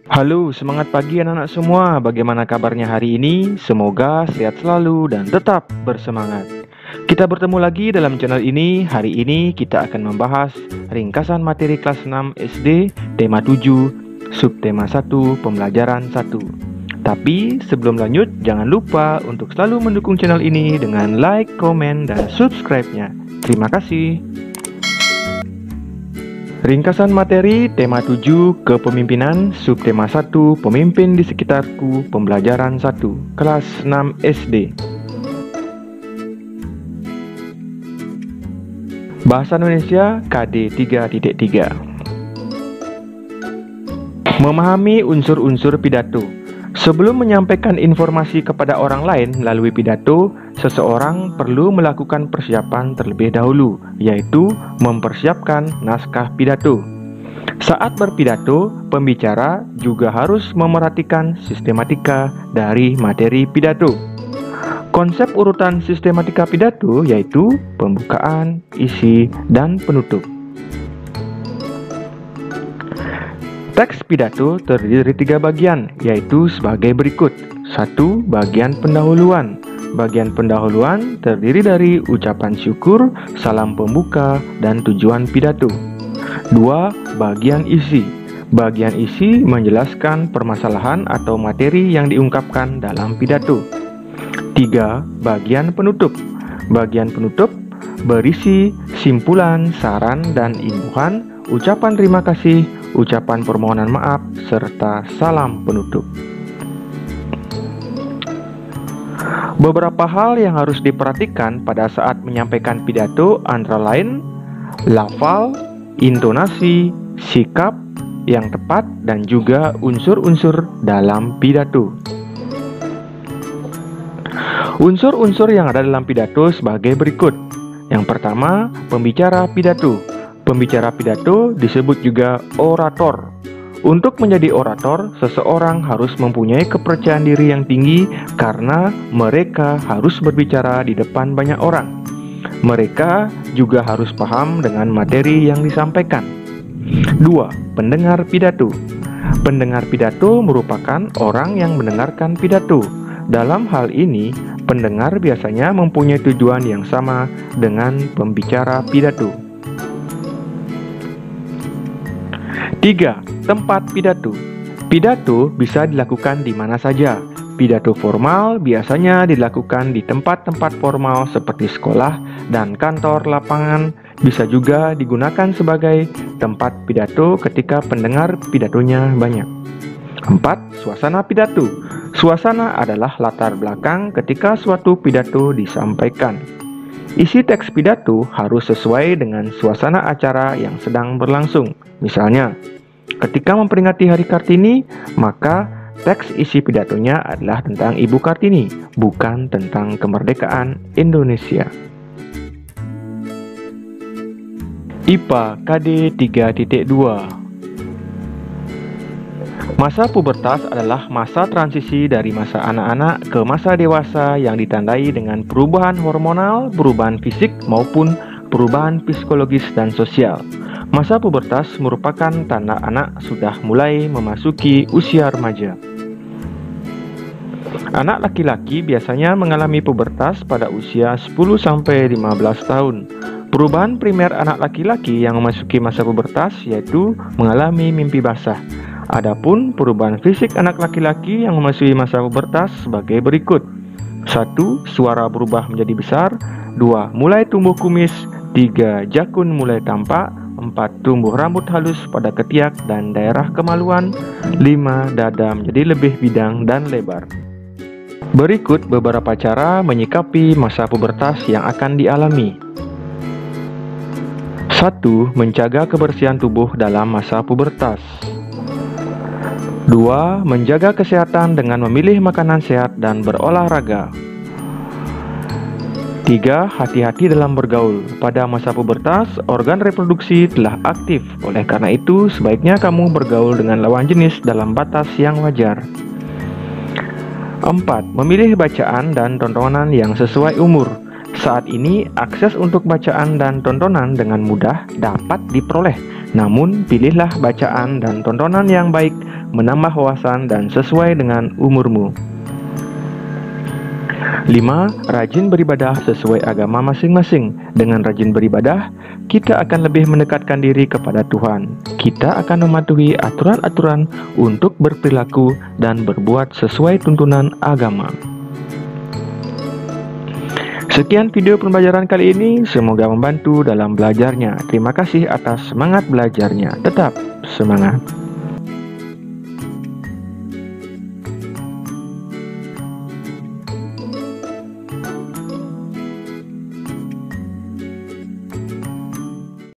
Halo, semangat pagi anak-anak semua. Bagaimana kabarnya hari ini? Semoga sehat selalu dan tetap bersemangat. Kita bertemu lagi dalam channel ini. Hari ini kita akan membahas ringkasan materi kelas 6 SD, tema 7, subtema 1, pembelajaran 1. Tapi sebelum lanjut, jangan lupa untuk selalu mendukung channel ini dengan like, komen, dan subscribe-nya. Terima kasih. Ringkasan materi tema 7 kepemimpinan subtema 1 pemimpin di sekitarku pembelajaran 1 kelas 6 SD. Bahasa Indonesia KD 3.3. Memahami unsur-unsur pidato. Sebelum menyampaikan informasi kepada orang lain melalui pidato, seseorang perlu melakukan persiapan terlebih dahulu, yaitu mempersiapkan naskah pidato. Saat berpidato, pembicara juga harus memerhatikan sistematika dari materi pidato. Konsep urutan sistematika pidato yaitu pembukaan, isi, dan penutup. Teks pidato terdiri dari 3 bagian, yaitu sebagai berikut. 1. Bagian pendahuluan. Bagian pendahuluan terdiri dari ucapan syukur, salam pembuka, dan tujuan pidato. 2. Bagian isi. Bagian isi menjelaskan permasalahan atau materi yang diungkapkan dalam pidato. 3. Bagian penutup. Bagian penutup berisi simpulan, saran, dan imbuhan, ucapan terima kasih, ucapan permohonan maaf, serta salam penutup. Beberapa hal yang harus diperhatikan pada saat menyampaikan pidato antara lain lafal, intonasi, sikap yang tepat, dan juga unsur-unsur dalam pidato. Unsur-unsur yang ada dalam pidato sebagai berikut. Yang pertama, pembicara pidato. Pembicara pidato disebut juga orator. Untuk menjadi orator, seseorang harus mempunyai kepercayaan diri yang tinggi karena mereka harus berbicara di depan banyak orang. Mereka juga harus paham dengan materi yang disampaikan. 2. Pendengar pidato. Pendengar pidato merupakan orang yang mendengarkan pidato. Dalam hal ini, pendengar biasanya mempunyai tujuan yang sama dengan pembicara pidato. 3. Tempat pidato. Pidato bisa dilakukan di mana saja. Pidato formal biasanya dilakukan di tempat-tempat formal seperti sekolah dan kantor lapangan. Bisa juga digunakan sebagai tempat pidato ketika pendengar pidatonya banyak. 4. Suasana pidato. Suasana adalah latar belakang ketika suatu pidato disampaikan. Isi teks pidato harus sesuai dengan suasana acara yang sedang berlangsung. Misalnya, ketika memperingati Hari Kartini, maka teks isi pidatonya adalah tentang Ibu Kartini, bukan tentang kemerdekaan Indonesia. IPA KD 3.2. Masa pubertas adalah masa transisi dari masa anak-anak ke masa dewasa yang ditandai dengan perubahan hormonal, perubahan fisik, maupun perubahan psikologis dan sosial. Masa pubertas merupakan tanda anak sudah mulai memasuki usia remaja. Anak laki-laki biasanya mengalami pubertas pada usia 10-15 tahun. Perubahan primer anak laki-laki yang memasuki masa pubertas yaitu mengalami mimpi basah. Adapun perubahan fisik anak laki-laki yang memasuki masa pubertas sebagai berikut. 1. Suara berubah menjadi besar. 2. Mulai tumbuh kumis. 3. Jakun mulai tampak. 4. Tumbuh rambut halus pada ketiak dan daerah kemaluan. 5. Dada menjadi lebih bidang dan lebar. Berikut beberapa cara menyikapi masa pubertas yang akan dialami. 1. Menjaga kebersihan tubuh dalam masa pubertas. 2. Menjaga kesehatan dengan memilih makanan sehat dan berolahraga. 3. Hati-hati dalam bergaul. Pada masa pubertas, organ reproduksi telah aktif. Oleh karena itu, sebaiknya kamu bergaul dengan lawan jenis dalam batas yang wajar. 4. Memilih bacaan dan tontonan yang sesuai umur. Saat ini, akses untuk bacaan dan tontonan dengan mudah dapat diperoleh. Namun, pilihlah bacaan dan tontonan yang baik menambah wawasan dan sesuai dengan umurmu. 5. Rajin beribadah sesuai agama masing-masing. Dengan rajin beribadah, kita akan lebih mendekatkan diri kepada Tuhan. Kita akan mematuhi aturan-aturan untuk berperilaku dan berbuat sesuai tuntunan agama. Sekian video pembelajaran kali ini, semoga membantu dalam belajarnya. Terima kasih atas semangat belajarnya. Tetap semangat!